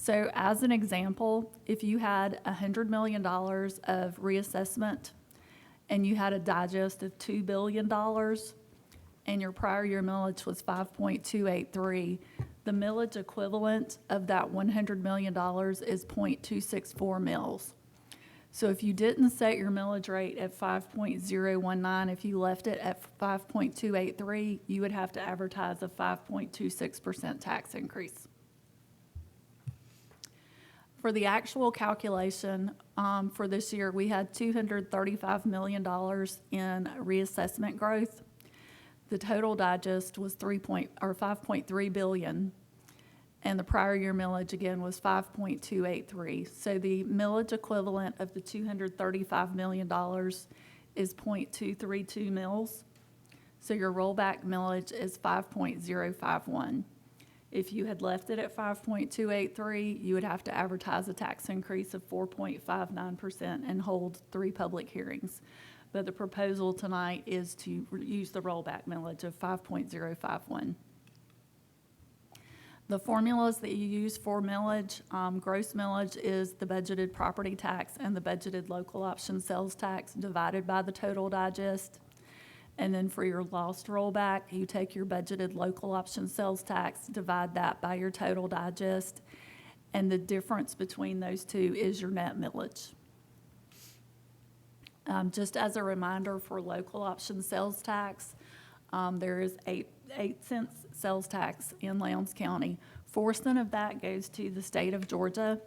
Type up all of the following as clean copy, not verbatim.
So as an example, if you had $100 million of reassessment and you had a digest of $2 billion and your prior year millage was 5.283, the millage equivalent of that $100 million is 0.264 mils. So if you didn't set your millage rate at 5.019, if you left it at 5.283, you would have to advertise a 5.26% tax increase. For the actual calculation for this year, we had $235 million in reassessment growth. The total digest was 5.3 billion, and the prior year millage again was 5.283. So the millage equivalent of the $235 million is 0.232 mils. So your rollback millage is 5.051. If you had left it at 5.283, you would have to advertise a tax increase of 4.59% and hold 3 public hearings. But the proposal tonight is to use the rollback millage of 5.051. The formulas that you use for millage, gross millage is the budgeted property tax and the budgeted local option sales tax divided by the total digest. And then for your lost rollback, you take your budgeted local option sales tax, divide that by your total digest, and the difference between those two is your net millage. Just as a reminder for local option sales tax, there is 8 cents sales tax in Lowndes County. 4 cents of that goes to the state of Georgia.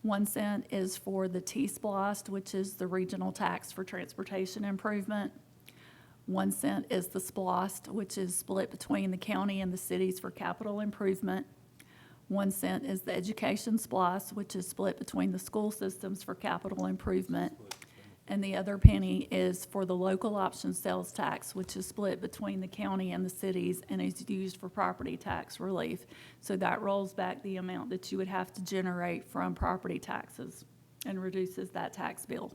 1 cent is for the T-SPLOST, which is the regional tax for transportation improvement. 1 cent is the SPLOST, which is split between the county and the cities for capital improvement. 1 cent is the education SPLOST, which is split between the school systems for capital improvement. And the other penny is for the local option sales tax, which is split between the county and the cities and is used for property tax relief. So that rolls back the amount that you would have to generate from property taxes and reduces that tax bill.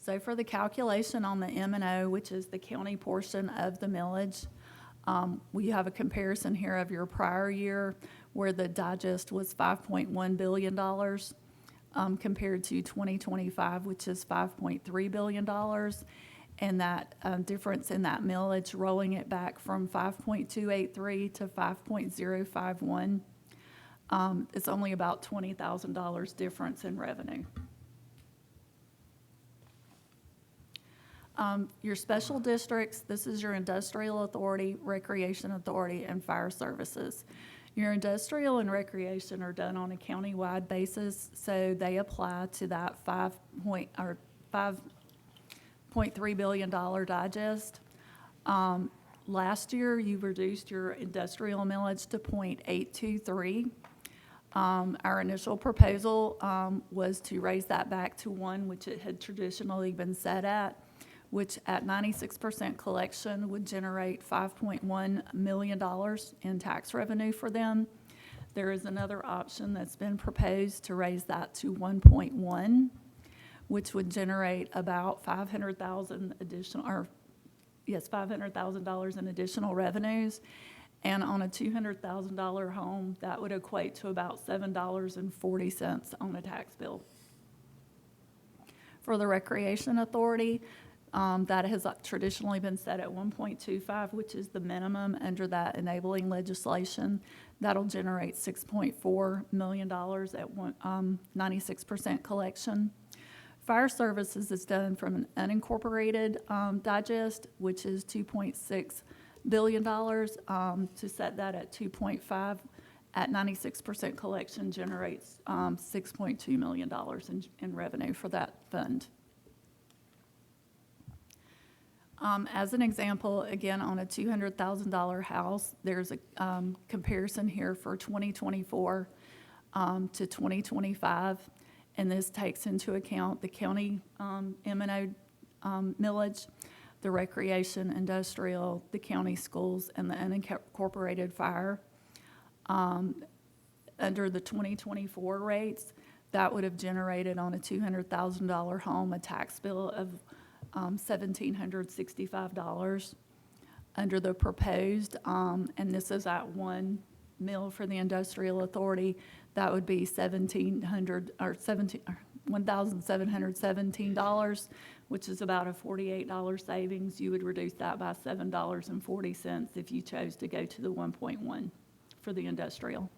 So for the calculation on the M&O, which is the county portion of the millage, we have a comparison here of your prior year where the digest was $5.1 billion compared to 2025, which is $5.3 billion. And that difference in that millage, rolling it back from 5.283 to 5.051, it's only about $20,000 difference in revenue. Your special districts, this is your industrial authority, recreation authority, and fire services. Your industrial and recreation are done on a county-wide basis, so they apply to that $5.3 billion digest. Last year, you reduced your industrial millage to 0.823. Our initial proposal was to raise that back to 1, which it had traditionally been set at, which at 96% collection would generate $5.1 million in tax revenue for them. There is another option that's been proposed to raise that to 1.1, which would generate about $500,000 in additional revenues. And on a $200,000 home, that would equate to about $7.40 on a tax bill. For the Recreation Authority, that has traditionally been set at 1.25, which is the minimum under that enabling legislation. That'll generate $6.4 million at 96% collection. Fire services is done from an unincorporated digest, which is $2.6 billion. To set that at 2.5 at 96% collection generates $6.2 million in revenue for that fund. As an example, again, on a $200,000 house, there's a comparison here for 2024 to 2025, and this takes into account the county M&O millage, the recreation, industrial, the county schools, and the unincorporated fire. Under the 2024 rates, that would have generated on a $200,000 home a tax bill of $1,765. Under the proposed, and this is at 1 mill for the industrial authority, that would be $1,717, which is about a $48 savings. You would reduce that by $7.40 if you chose to go to the 1.1 for the industrial.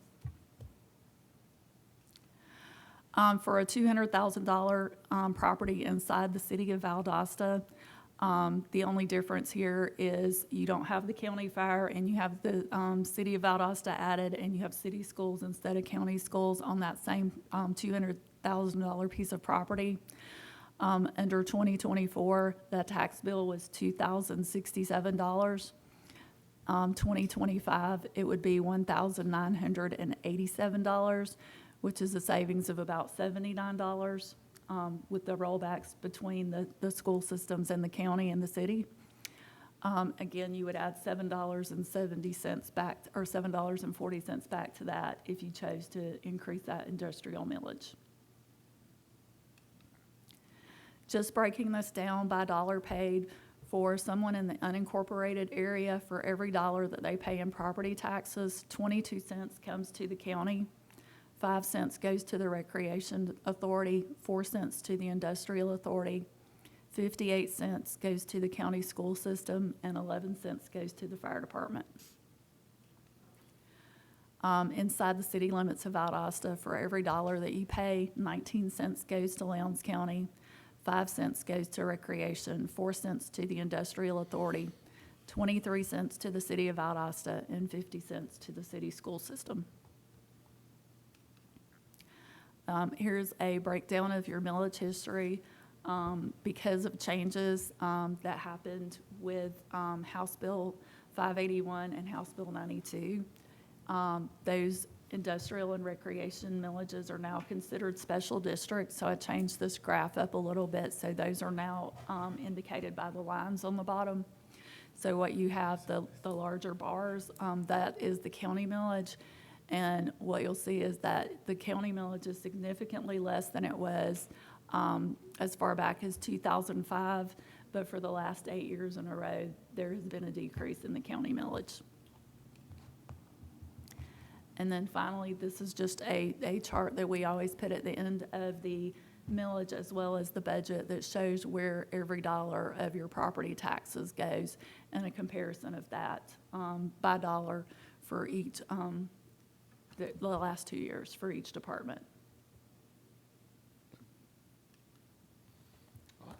For a $200,000 property inside the city of Valdosta, the only difference here is you don't have the county fire and you have the city of Valdosta added, and you have city schools instead of county schools on that same $200,000 piece of property. Under 2024, that tax bill was $2,067. 2025, it would be $1,987, which is a savings of about $79 with the rollbacks between the school systems and the county and the city. Again, you would add $7.70 back, or $7.40 back to that if you chose to increase that industrial millage. Just breaking this down by dollar paid, for someone in the unincorporated area, for every dollar that they pay in property taxes, 22 cents comes to the county, 5 cents goes to the recreation authority, 4 cents to the industrial authority, 58 cents goes to the county school system, and 11 cents goes to the fire department. Inside the city limits of Valdosta, for every dollar that you pay, 19 cents goes to Lowndes County, 5 cents goes to recreation, 4 cents to the industrial authority, 23 cents to the city of Valdosta, and 50 cents to the city school system. Here's a breakdown of your millage history. Because of changes that happened with House Bill 581 and House Bill 92, those industrial and recreation millages are now considered special districts. So I changed this graph up a little bit. So those are now indicated by the lines on the bottom. So what you have, the larger bars, that is the county millage. And what you'll see is that the county millage is significantly less than it was as far back as 2005. But for the last 8 years in a row, there has been a decrease in the county millage. And then finally, this is just a chart that we always put at the end of the millage as well as the budget that shows where every dollar of your property taxes goes, and a comparison of that by dollar for each, the last 2 years for each department. All right.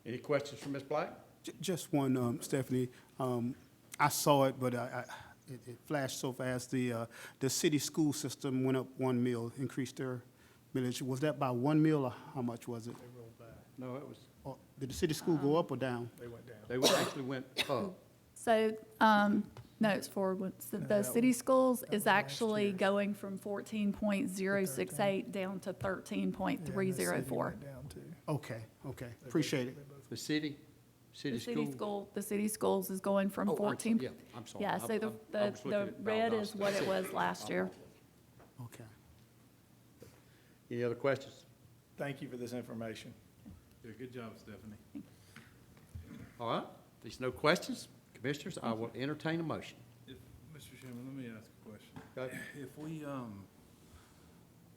Any questions for Ms. Black? Just one, Stephanie. I saw it, but it flashed so fast. The city school system went up 1 mil, increased their millage. Was that by 1 mil, or how much was it? They rolled back. No, it was, Or did the city school go up or down? They went down. they actually went up. So, no, it's forward. So the city schools is actually going from 14.068 down to 13.304. Okay, appreciate it. The city The school? city schools is going from Oh, 14. yeah, I'm sorry. Yeah, so I was looking the at red is Valdosta. what it was last year. Okay. Any other questions? Thank you for this information. Yeah, good job, Stephanie. All right, if there's no questions, commissioners, I will entertain a motion. Mr. Chairman, let me ask a question. Okay. If we,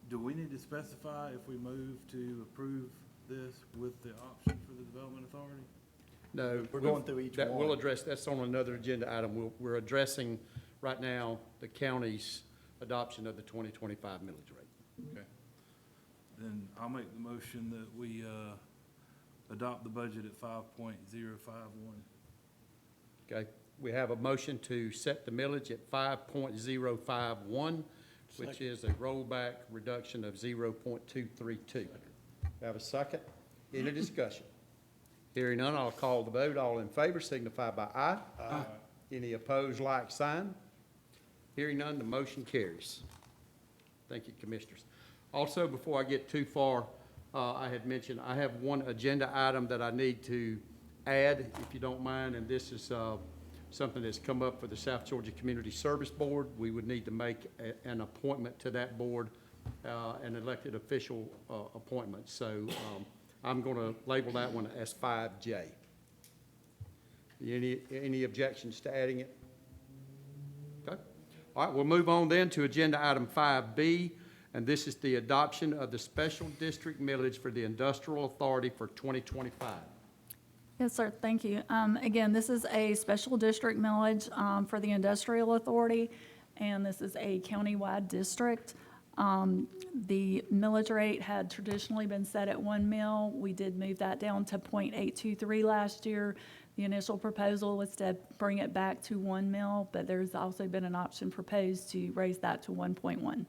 do we need to specify if we move to approve this with the option for the Development Authority? No. We're going through each that one. We'll address, that's on another agenda item. We're addressing right now the county's adoption of the 2025 millage rate. Okay. Then I'll make the motion that we, adopt the budget at 5.051. Okay, we have a motion to set the millage at 5.051, which is a rollback reduction of 0.232. Have a second? Any discussion? Hearing none, I'll call the vote. All in favor signify by aye. Aye. Any opposed, like sign. Hearing none, the motion carries. Thank you, Commissioners. Also, before I get too far, I had mentioned I have one agenda item that I need to add, if you don't mind, and this is something that's come up for the South Georgia Community Service Board. We would need to make an appointment to that board, an elected official appointment. So I'm going to label that one as 5J. Any objections to adding it? Okay. All right, we'll move on then to agenda item 5B, and this is the adoption of the special district millage for the industrial authority for 2025. Yes, sir, thank you. Again, this is a special district millage for the industrial authority, and this is a countywide district. The millage rate had traditionally been set at 1 mil. We did move that down to .823 last year. The initial proposal was to bring it back to 1 mil, but there's also been an option proposed to raise that to 1.1.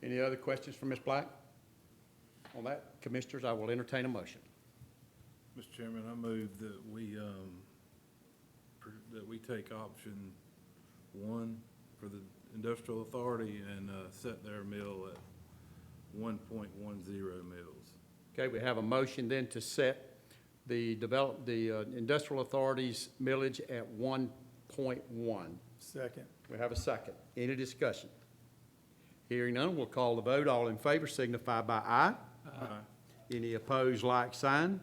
Any other questions for Ms. Black? On that, Commissioners, I will entertain a motion. Mr. Chairman, I move that we take option 1 for the industrial authority and set their mill at 1.10 mils. Okay, we have a motion then to set the industrial authority's millage at 1.1. Second. We have a second. Any discussion? Hearing none, we'll call the vote. All in favor signify by aye. Aye. Any opposed, like sign.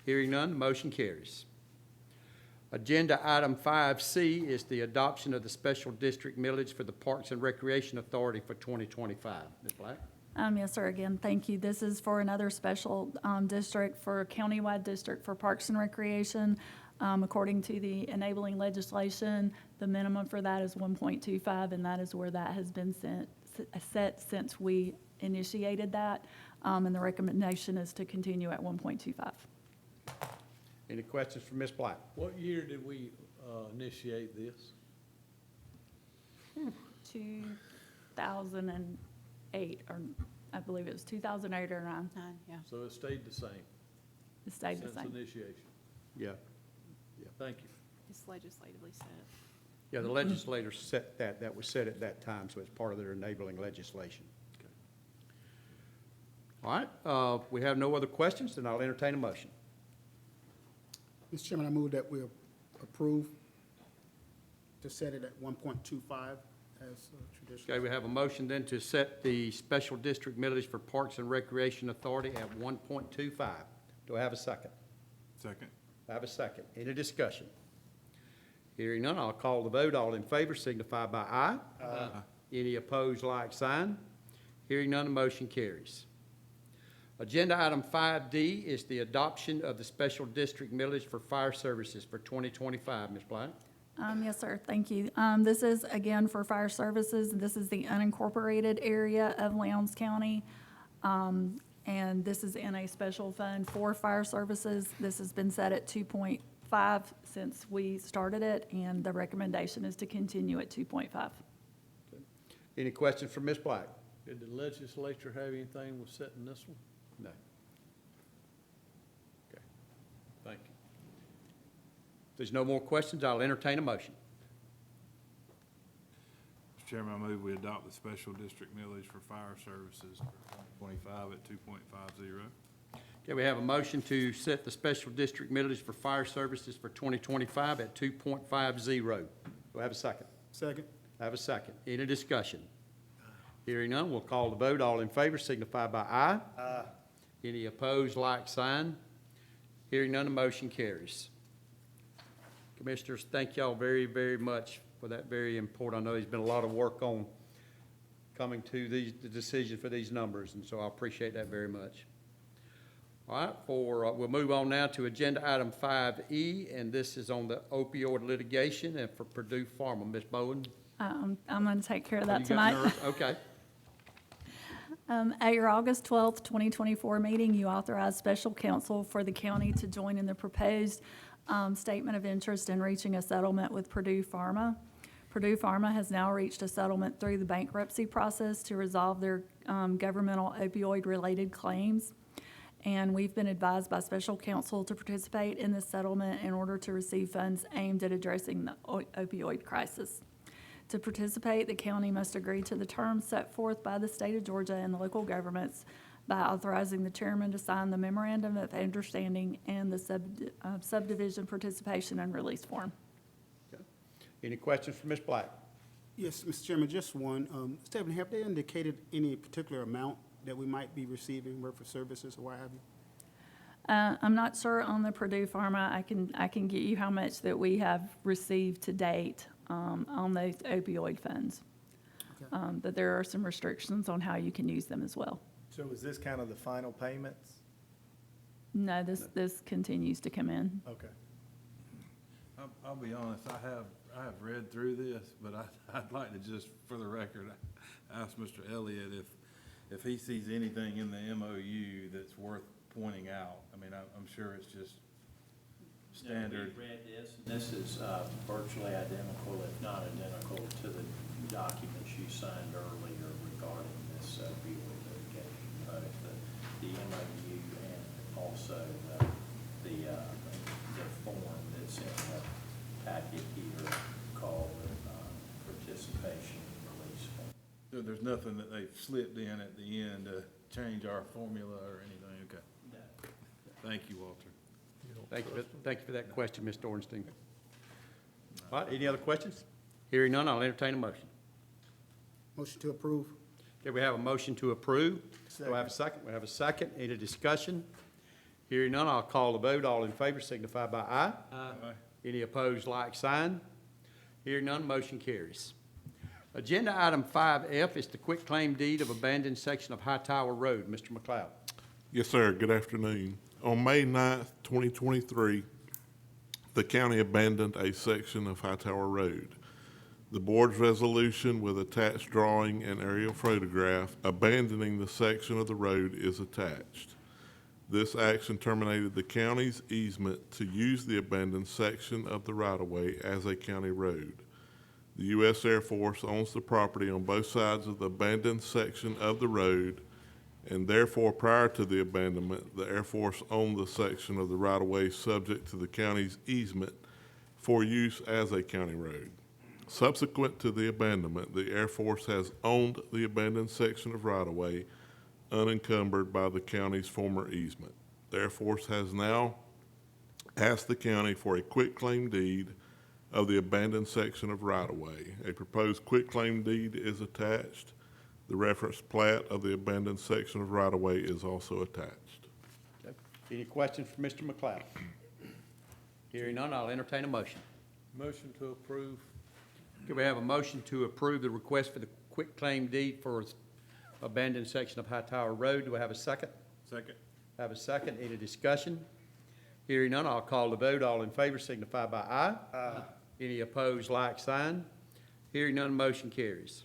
Hearing none, the motion carries. Agenda item 5C is the adoption of the special district millage for the Parks and Recreation Authority for 2025. Ms. Black? Yes, sir, again, thank you. This is for another special district, for a countywide district for Parks and Recreation. According to the enabling legislation, the minimum for that is 1.25, and that is where that has been set since we initiated that. And the recommendation is to continue at 1.25. Any questions for Ms. Black? What year did we initiate this? 2008, or I believe it was 2008 or 9. Yeah. So it stayed the same It stayed the since same. initiation? Yeah. Thank you. It's legislatively set. Yeah, the legislators set that. That was set at that time, so it's part of their enabling legislation. All right, we have no other questions, then I'll entertain a motion. Mr. Chairman, I move that we approve to set it at 1.25 as traditional. Okay, we have a motion then to set the special district millage for Parks and Recreation Authority at 1.25. Do I have a second? Second. I have a second. Any discussion? Hearing none, I'll call the vote. All in favor signify by aye. Aye. Any opposed, like sign. Hearing none, the motion carries. Agenda item 5D is the adoption of the special district millage for fire services for 2025. Ms. Black? Yes, sir, thank you. This is, again, for fire services. This is the unincorporated area of Lowndes County. And this is in a special fund for fire services. This has been set at 2.5 since we started it, and the recommendation is to continue at 2.5. Any questions for Ms. Black? Did the legislature have anything with setting this one? No. Okay, thank you. If there's no more questions, I'll entertain a motion. Mr. Chairman, I move we adopt the special district millage for fire services for 2025 at 2.50. Okay, we have a motion to set the special district millage for fire services for 2025 at 2.50. Do I have a second? Second. I have a second. Any discussion? Hearing none, we'll call the vote. All in favor signify by aye. Aye. Any opposed, like sign. Hearing none, the motion carries. Commissioners, thank y'all very, very much for that very important. I know there's been a lot of work on coming to the decision for these numbers, and so I appreciate that very much. All right, we'll move on now to agenda item 5E, and this is on the opioid litigation and for Purdue Pharma. Ms. Bowen? I'm going to take care of you that got tonight. nerves? Okay. At your August 12th, 2024 meeting, you authorized special counsel for the county to join in the proposed statement of interest in reaching a settlement with Purdue Pharma. Purdue Pharma has now reached a settlement through the bankruptcy process to resolve their governmental opioid-related claims. And we've been advised by special counsel to participate in this settlement in order to receive funds aimed at addressing the opioid crisis. To participate, the county must agree to the terms set forth by the state of Georgia and the local governments by authorizing the chairman to sign the memorandum of understanding and the subdivision participation and release form. Okay. Any questions for Ms. Black? Yes, Mr. Chairman, just one. Stephanie, have they indicated any particular amount that we might be receiving, worth of services or what have you? I'm not sure on the Purdue Pharma. I can get you how much that we have received to date. on those opioid funds. Okay. That there are some restrictions on how you can use them as well. So is this kind of the final payments? No, this continues to come in. Okay. I'll be honest, I have read through this, but I'd like to just, for the record, ask Mr. Elliott if he sees anything in the MOU that's worth pointing out. I mean, I'm sure it's just standard. We read this, and this is virtually identical, if not identical, to the documents you signed earlier regarding this opioid litigation, both the MOU and also the form that's in the packet here called participation release form. So there's nothing that they've slipped in at the end to change our formula or anything? Okay. No. Thank you, Walter. Thank you for that question, Mr. Ornstein. All right, any other questions? Hearing none, I'll entertain a motion. Motion to approve. Okay, we have a motion to approve. Do I have a second? We have a second. Any discussion? Hearing none, I'll call the vote. All in favor signify by aye. Aye. Any opposed, like sign. Hearing none, motion carries. Agenda item 5F is the quitclaim deed of abandoned section of High Tower Road. Mr. McLeod. Yes, sir. Good afternoon. On May 9th, 2023, the county abandoned a section of High Tower Road. The board's resolution with attached drawing and aerial photograph abandoning the section of the road is attached. This action terminated the county's easement to use the abandoned section of the right-of-way as a county road. The U.S. Air Force owns the property on both sides of the abandoned section of the road, and therefore, prior to the abandonment, the Air Force owned the section of the right-of-way subject to the county's easement for use as a county road. Subsequent to the abandonment, the Air Force has owned the abandoned section of right-of-way unencumbered by the county's former easement. The Air Force has now asked the county for a quitclaim deed of the abandoned section of right-of-way. A proposed quitclaim deed is attached. The reference plat of the abandoned section of right-of-way is also attached. Okay. Any questions for Mr. McLeod? Hearing none, I'll entertain a motion. Motion to approve. Can we have a motion to approve the request for the quitclaim deed for abandoned section of High Tower Road? Do I have a second? Second. Have a second. Any discussion? Hearing none, I'll call the vote. All in favor signify by aye. Aye. Any opposed, like sign. Hearing none, motion carries.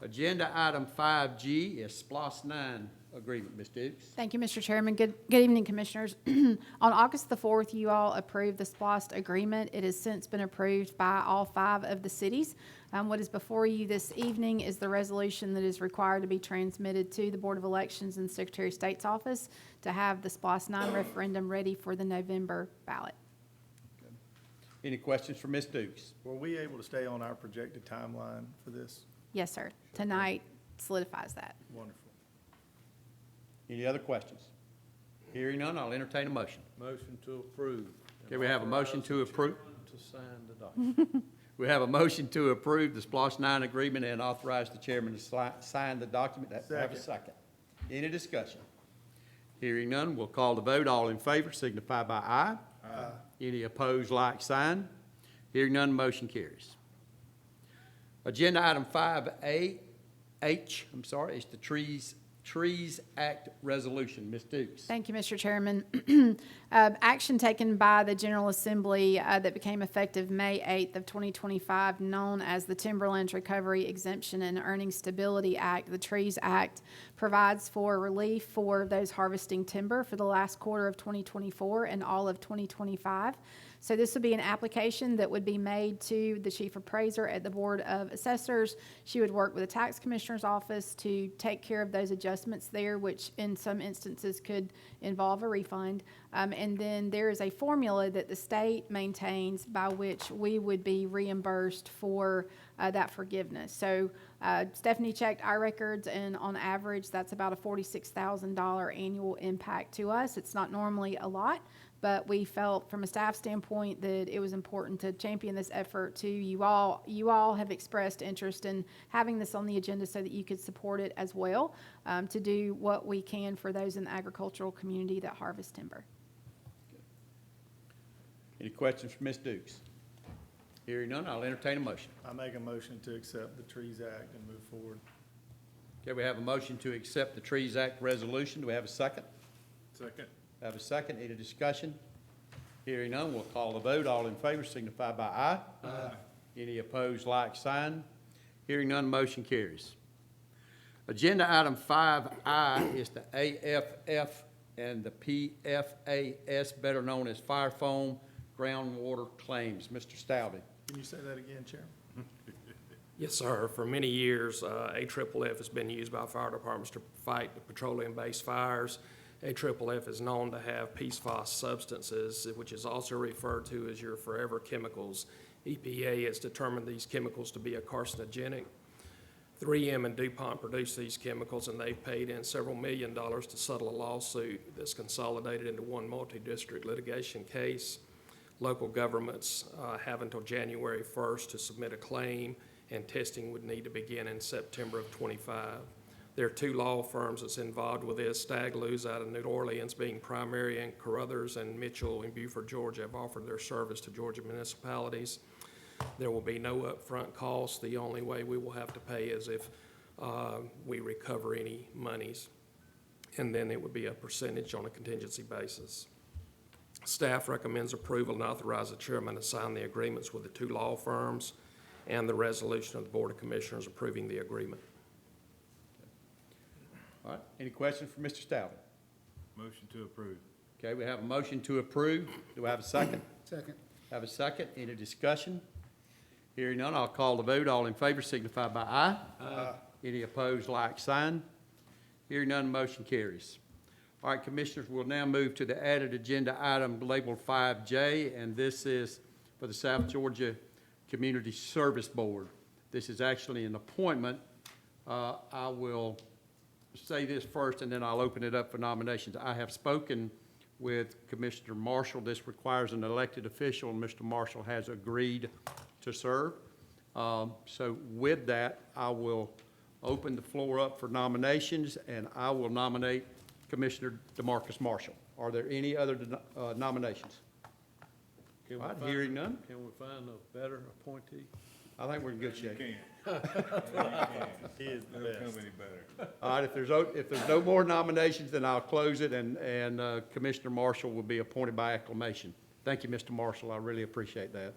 Agenda item 5G is SPLOST 9 agreement. Ms. Dukes. Thank you, Mr. Chairman. Good evening, Commissioners. On August the 4th, you all approved the SPLOST agreement. It has since been approved by all 5 of the cities. What is before you this evening is the resolution that is required to be transmitted to the Board of Elections and Secretary of State's office to have the SPLOST 9 referendum ready for the November ballot. Any questions for Ms. Dukes? Were we able to stay on our projected timeline for this? Yes, sir. Tonight solidifies that. Wonderful. Any other questions? Hearing none, I'll entertain a motion. Motion to approve. Okay, we have a motion to approve. To sign the document. We have a motion to approve the SPLOST 9 agreement and authorize the chairman to sign the document. Have a second. Any discussion? Hearing none, we'll call the vote. All in favor signify by aye. Aye. Any opposed, like sign. Hearing none, motion carries. Agenda item 5H, is the Trees Act resolution. Ms. Dukes. Thank you, Mr. Chairman. Action taken by the General Assembly that became effective May 8th of 2025, known as the Timberlands Recovery Exemption and Earning Stability Act. The Trees Act provides for relief for those harvesting timber for the last quarter of 2024 and all of 2025. So this would be an application that would be made to the chief appraiser at the Board of Assessors. She would work with the tax commissioner's office to take care of those adjustments there, which in some instances could involve a refund. And then there is a formula that the state maintains by which we would be reimbursed for that forgiveness. So Stephanie checked our records, and on average, that's about a $46,000 annual impact to us. It's not normally a lot, but we felt from a staff standpoint that it was important to champion this effort to you all. You all have expressed interest in having this on the agenda so that you could support it as well, to do what we can for those in the agricultural community that harvest timber. Any questions for Ms. Dukes? Hearing none, I'll entertain a motion. I make a motion to accept the Trees Act and move forward. Okay, we have a motion to accept the Trees Act resolution. Do we have a second? Second. Have a second. Any discussion? Hearing none, we'll call the vote. All in favor signify by aye. Aye. Any opposed, like sign. Hearing none, motion carries. Agenda item 5I is the AFF and the PFAS, better known as fire foam groundwater claims. Mr. Stalvey. Can you say that again, Chairman? Yes, sir. For many years, AFFF has been used by fire departments to fight petroleum-based fires. AFFF is known to have PFAS substances, which is also referred to as your forever chemicals. EPA has determined these chemicals to be a carcinogenic. 3M and DuPont produce these chemicals, and they've paid in several $1 million to settle a lawsuit that's consolidated into one multi-district litigation case. Local governments have until January 1st to submit a claim, and testing would need to begin in September of '25. There are two law firms that's involved with this. Stagloos out of New Orleans being primary, and Carruthers and Mitchell in Beaufort, Georgia have offered their service to Georgia municipalities. There will be no upfront costs. The only way we will have to pay is if we recover any monies, and then it would be a percentage on a contingency basis. Staff recommends approval and authorize the chairman to sign the agreements with the two law firms and the resolution of the Board of Commissioners approving the agreement. All right, any questions for Mr. Stalvey? Motion to approve. Okay, we have a motion to approve. Do I have a second? Second. Have a second. Any discussion? Hearing none, I'll call the vote. All in favor signify by aye. Aye. Any opposed, like sign. Hearing none, motion carries. All right, Commissioners, we'll now move to the added agenda item labeled 5J, and this is for the South Georgia Community Service Board. This is actually an appointment. I will say this first, and then I'll open it up for nominations. I have spoken with Commissioner Marshall. This requires an elected official, and Mr. Marshall has agreed to serve. So with that, I will open the floor up for nominations, and I will nominate Commissioner DeMarcus Marshall. Are there any other nominations? Can we All right, find- hearing none. Can we find a better appointee? I think we're in good shape. He is the Don't come best. any better. All right, if there's no more nominations, then I'll close it, and Commissioner Marshall will be appointed by acclamation. Thank you, Mr. Marshall. I really appreciate that.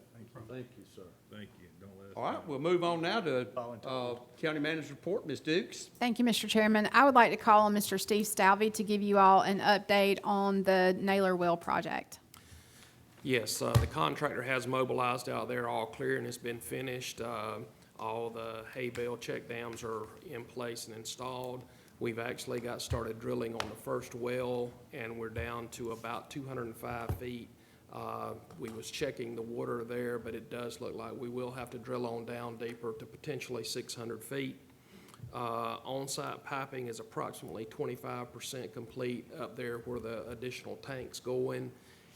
Thank you, sir. Thank you. Don't let us. All right, we'll move on now to Volunteer. County Manager's Report. Ms. Dukes? Thank you, Mr. Chairman. I would like to call on Mr. Steve Stalvey to give you all an update on the Naylor Well project. Yes, the contractor has mobilized out there, all clear, and it's been finished. All the hay bale check dams are in place and installed. We've actually got started drilling on the first well, and we're down to about 205 feet. We was checking the water there, but it does look like we will have to drill on down deeper to potentially 600 feet. On-site piping is approximately 25% complete up there where the additional tank's going,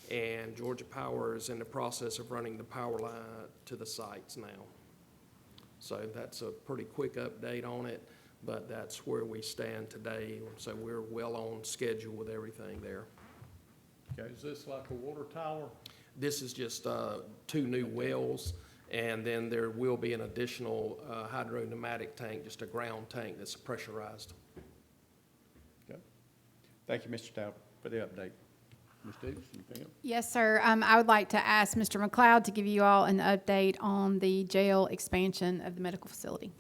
and Georgia Power is in the process of running the power line to the sites now. So that's a pretty quick update on it, but that's where we stand today. So we're well on schedule with everything there. Okay. Is this like a water tower? This is just two new wells, and then there will be an additional hydro-pneumatic tank, just a ground tank that's pressurized. Okay. Thank you, Mr. Stout, for the update. Ms. Dukes, anything else? Yes, sir. I would like to ask Mr. McLeod to give you all an update on the jail expansion of the medical facility.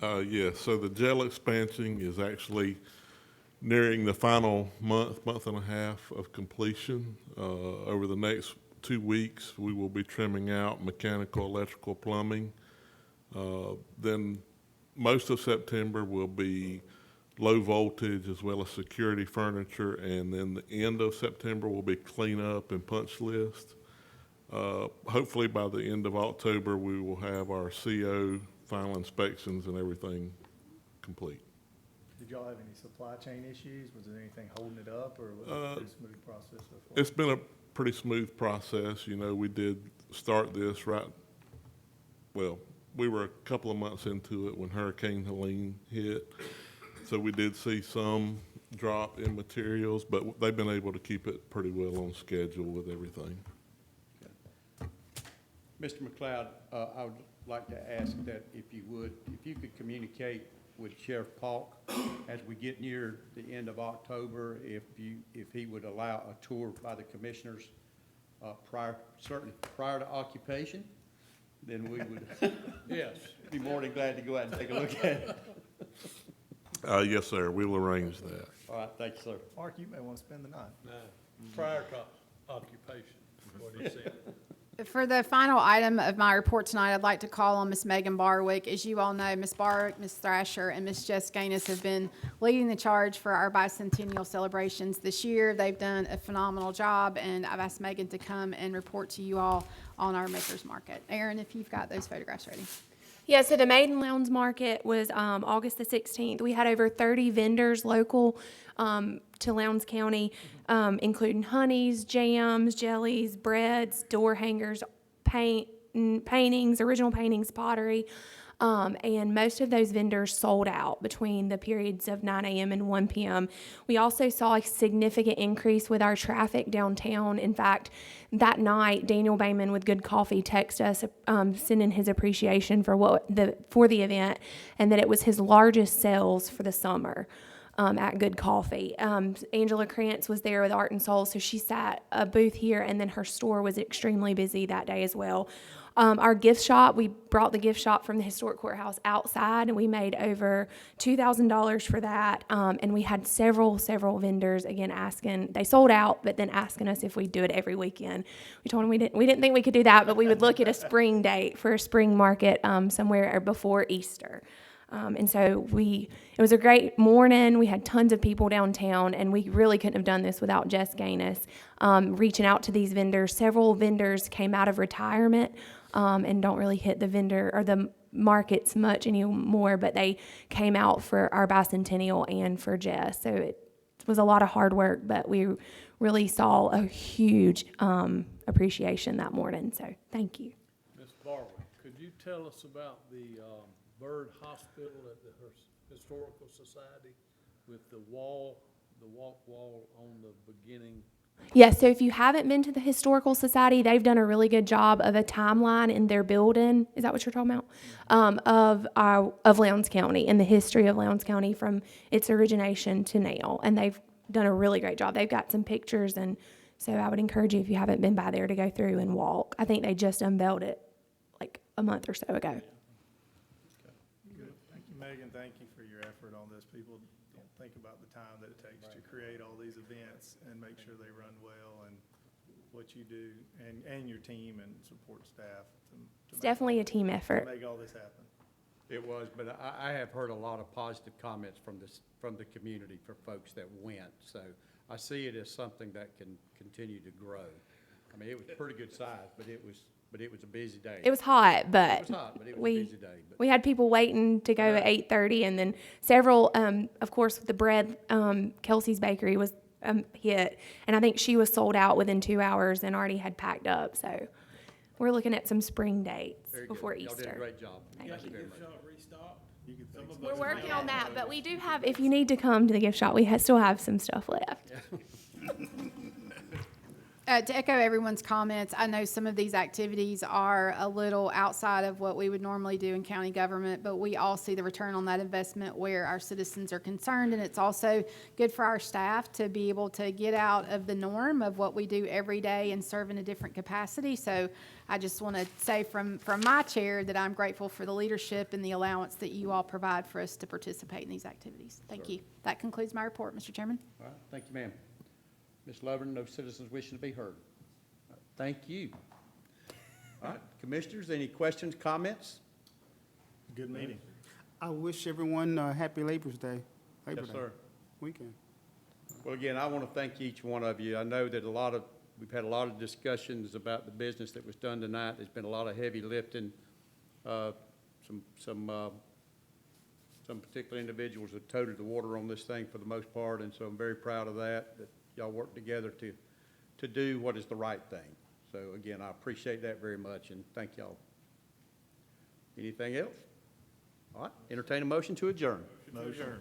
Okay. Yes, so the jail expansion is actually nearing the final month and a half of completion. Over the next 2 weeks, we will be trimming out mechanical, electrical, plumbing. Then most of September will be low voltage as well as security furniture, and then the end of September will be cleanup and punch list. Hopefully by the end of October, we will have our CO, final inspections and everything complete. Did y'all have any supply chain issues? Was there anything holding it up, or was it a pretty smooth process so far? It's been a pretty smooth process. You know, we did start this well, we were a couple of months into it when Hurricane Helene hit. So we did see some drop in materials, but they've been able to keep it pretty well on schedule with everything. Mr. McLeod, I would like to ask that if you could communicate with Sheriff Paulk as we get near the end of October, if he would allow a tour by the commissioners certainly prior to occupation, then we would Yes. be more than glad to go out and take a look at it. Yes, sir, we'll arrange that. All right, thank you, sir. Mark, you may want to spend the night. No, prior to occupation, is what he said. For the final item of my report tonight, I'd like to call on Ms. Megan Barwick. As you all know, Ms. Barwick, Ms. Thrasher, and Ms. Jess Gaines have been leading the charge for our bicentennial celebrations this year. They've done a phenomenal job, and I've asked Megan to come and report to you all on our Makers Market. Aaron, if you've got those photographs ready. Yeah, so the Maiden Lowndes Market was August the 16th. We had over 30 vendors local to Lowndes County, including honeys, jams, jellies, breads, door hangers, paintings, original paintings, pottery. And most of those vendors sold out between the periods of 9 a.m. and 1 p.m. We also saw a significant increase with our traffic downtown. In fact, that night, Daniel Bayman with Good Coffee texted us, sending his appreciation for the event, and that it was his largest sales for the summer. At Good Coffee. Angela Krantz was there with Art and Soul, so she sat a booth here, and then her store was extremely busy that day as well. Our gift shop, we brought the gift shop from the historic courthouse outside, and we made over $2,000 for that. And we had several vendors, again, asking, they sold out, but then asking us if we'd do it every weekend. We told them we didn't think we could do that, but we would look at a spring date for a spring market somewhere before Easter. And so it was a great morning. We had tons of people downtown, and we really couldn't have done this without Jess Gaines reaching out to these vendors. Several vendors came out of retirement and don't really hit the vendor or the markets much anymore, but they came out for our bicentennial and for Jess. So it was a lot of hard work, but we really saw a huge appreciation that morning. So thank you. Ms. Barwick, could you tell us about the Bird Hospital at the Historical Society with the walk wall on the beginning? Yes, so if you haven't been to the Historical Society, they've done a really good job of a timeline in their building. Is that what you're talking about? Of Lowndes County and the history of Lowndes County from its origination to now. And they've done a really great job. They've got some pictures, and so I would encourage you, if you haven't been by there, to go through and walk. I think they just unveiled it like a month or so ago. Good. Thank you, Megan. Thank you for your effort on this. People don't think about the time that it takes to create all these events and make sure they run well, and what you do and your team and support staff to It's definitely a team effort. make all this happen. It was, but I have heard a lot of positive comments from the community for folks that went. So I see it as something that can continue to grow. I mean, it was pretty good size, but it was a busy day. It was hot, but It was hot, but it was a busy day. But we had people waiting to go at 8:30, and then several, of course, the bread, Kelsey's Bakery was hit, and I think she was sold out within 2 hours and already had packed up. So we're looking at some spring dates very before good. Y'all did a Easter. great job. Thank Thank you very much. We're working on that, but we do have, if you need to come to the gift shop, we still have some stuff left. To echo everyone's comments, I know some of these activities are a little outside of what we would normally do in county government, but we all see the return on that investment where our citizens are concerned, and it's also good for our staff to be able to get out of the norm of what we do every day and serve in a different capacity. So I just want to say from my chair that I'm grateful for the leadership and the allowance that you all provide for us to participate in these activities. Thank you. That concludes my report, Mr. Chairman. All right, thank you, ma'am. Ms. Lovern, no citizens wishing to be heard. Thank you. All right, commissioners, any questions, comments? Good meeting. I wish everyone happy Labor's Day. Labor Yes, Day sir. weekend. Well, again, I want to thank each one of you. I know that we've had a lot of discussions about the business that was done tonight. There's been a lot of heavy lifting. Some particular individuals have toted the water on this thing for the most part, and so I'm very proud of that y'all work together to do what is the right thing. So again, I appreciate that very much, and thank y'all. Anything else? All right, entertain a motion to adjourn. Motion.